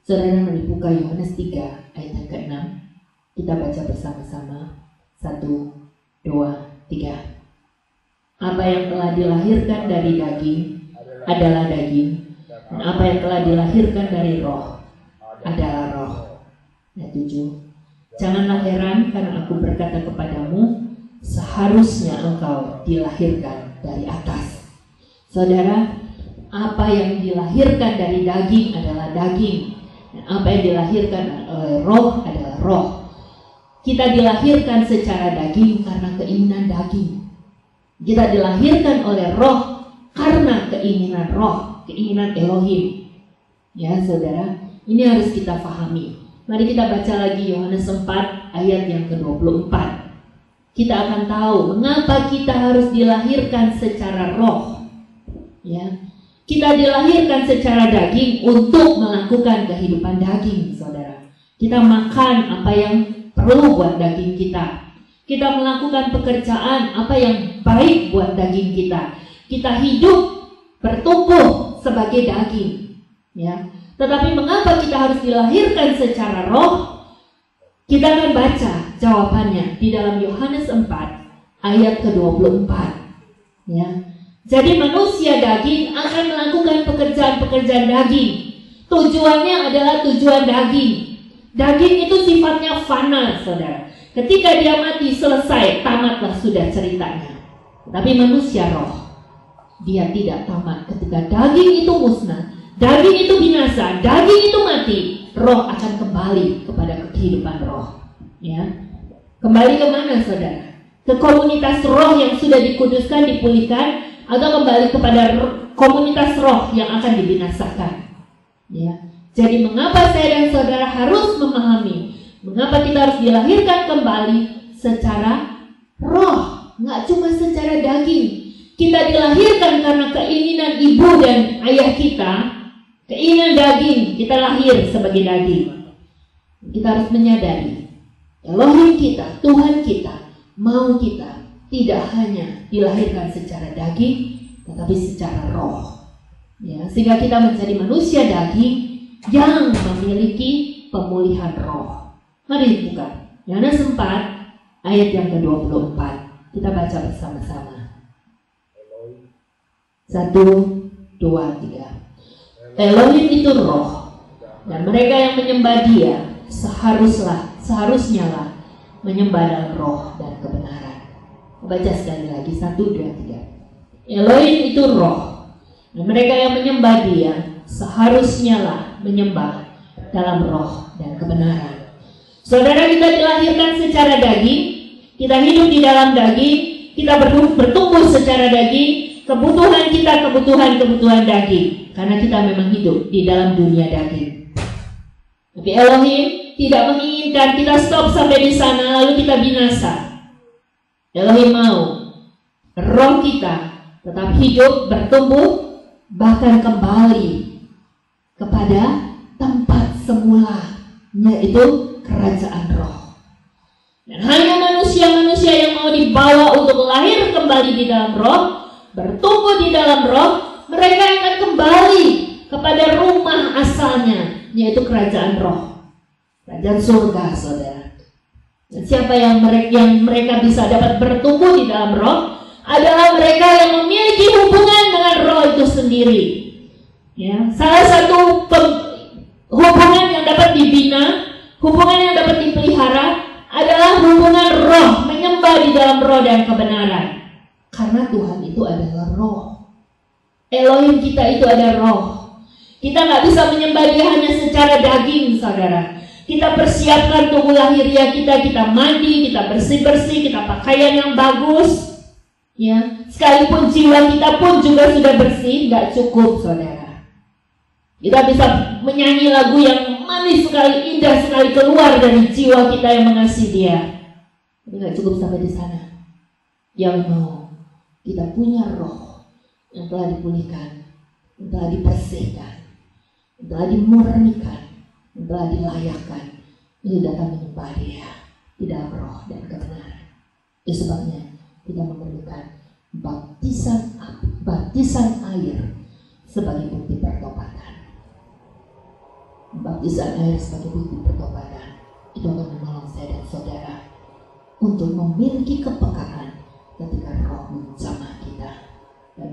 Saudara mari buka Yohanes 3 ayat yang ke-6. Kita baca bersama-sama. 1, 2, 3. Apa yang telah dilahirkan dari daging adalah daging, dan apa yang telah dilahirkan dari roh adalah roh. Ayat 7. Janganlah heran karena aku berkata kepadamu, seharusnya engkau dilahirkan dari atas. Saudara, apa yang dilahirkan dari daging adalah daging, dan apa yang dilahirkan oleh roh adalah roh. Kita dilahirkan secara daging karena keinginan daging. Kita dilahirkan oleh roh karena keinginan roh, keinginan Elohim. Ya saudara, ini harus kita pahami. Mari kita baca lagi Yohanes 4 ayat yang ke-24. Kita akan tahu mengapa kita harus dilahirkan secara roh. Ya, kita dilahirkan secara daging untuk melakukan kehidupan daging, saudara. Kita makan apa yang perlu buat daging kita. Kita melakukan pekerjaan apa yang baik buat daging kita. Kita hidup bertumbuh sebagai daging. Ya. Tetapi mengapa kita harus dilahirkan secara roh? Kita akan baca jawabannya di dalam Yohanes 4 ayat ke-24. Ya. Jadi manusia daging akan melakukan pekerjaan-pekerjaan daging. Tujuannya adalah tujuan daging. Daging itu sifatnya fana, saudara. Ketika dia mati, selesai, tamatlah sudah ceritanya. Tapi manusia roh, dia tidak tamat. Ketika daging itu musnah, daging itu binasa, daging itu mati, roh akan kembali kepada kehidupan roh. Ya, kembali kemana, saudara? Ke komunitas roh yang sudah dikuduskan, dipulihkan, atau kembali kepada komunitas roh yang akan dibinasakan. Ya, jadi mengapa saya dan saudara harus memahami mengapa kita harus dilahirkan kembali secara roh, nggak cuma secara daging. Kita dilahirkan karena keinginan ibu dan ayah kita, keinginan daging, kita lahir sebagai daging. Kita harus menyadari Elohim kita, Tuhan kita, mau kita tidak hanya dilahirkan secara daging, tetapi secara roh. Ya, sehingga kita menjadi manusia daging yang memiliki pemulihan roh. Mari buka Yohanes 4 ayat yang ke-24. Kita baca bersama-sama. 1, 2, 3. Elohim itu roh, dan mereka yang menyembah dia seharusnya lah menyembah dalam roh dan kebenaran. Baca sekali lagi, 1, 2, 3. Elohim itu roh, dan mereka yang menyembah dia seharusnya lah menyembah dalam roh dan kebenaran. Saudara, kita dilahirkan secara daging, kita hidup di dalam daging, kita bertumbuh secara daging, kebutuhan kita kebutuhan daging, karena kita memang hidup di dalam dunia daging. Tapi Elohim tidak menginginkan kita stop sampai di sana lalu kita binasa. Elohim mau roh kita tetap hidup, bertumbuh, bahkan kembali kepada tempat semula, yaitu kerajaan roh. Dan hanya manusia-manusia yang mau dibawa untuk lahir kembali di dalam roh, bertumbuh di dalam roh, mereka akan kembali kepada rumah asalnya, yaitu kerajaan roh, kerajaan surga, saudara. Dan siapa yang mereka bisa dapat bertumbuh di dalam roh adalah mereka yang memiliki hubungan dengan roh itu sendiri. Ya, salah satu hubungan yang dapat dibina, hubungan yang dapat dipelihara adalah hubungan roh, menyembah di dalam roh dan kebenaran. Karena Tuhan itu adalah roh. Elohim kita itu ada roh. Kita nggak bisa menyembah dia hanya secara daging, saudara. Kita persiapkan tubuh lahiriah kita mandi, kita bersih-bersih, kita pakaian yang bagus. Ya, sekalipun jiwa kita pun juga sudah bersih, nggak cukup, saudara. Kita bisa menyanyi lagu yang manis sekali, indah sekali keluar dari jiwa kita yang mengasihi dia. Tapi nggak cukup sampai di sana. Yang mau kita punya roh yang telah dipulihkan, yang telah dibersihkan, yang telah dimurnikan, yang telah dilayakkan, itu datang menyembah dia di dalam roh dan kebenaran. Itu sebabnya kita memerlukan baptisan air sebagai bukti pertobatan. Baptisan air sebagai bukti pertobatan itu akan menolong saya dan saudara untuk memiliki kepekaan ketika Roh menjamah kita dan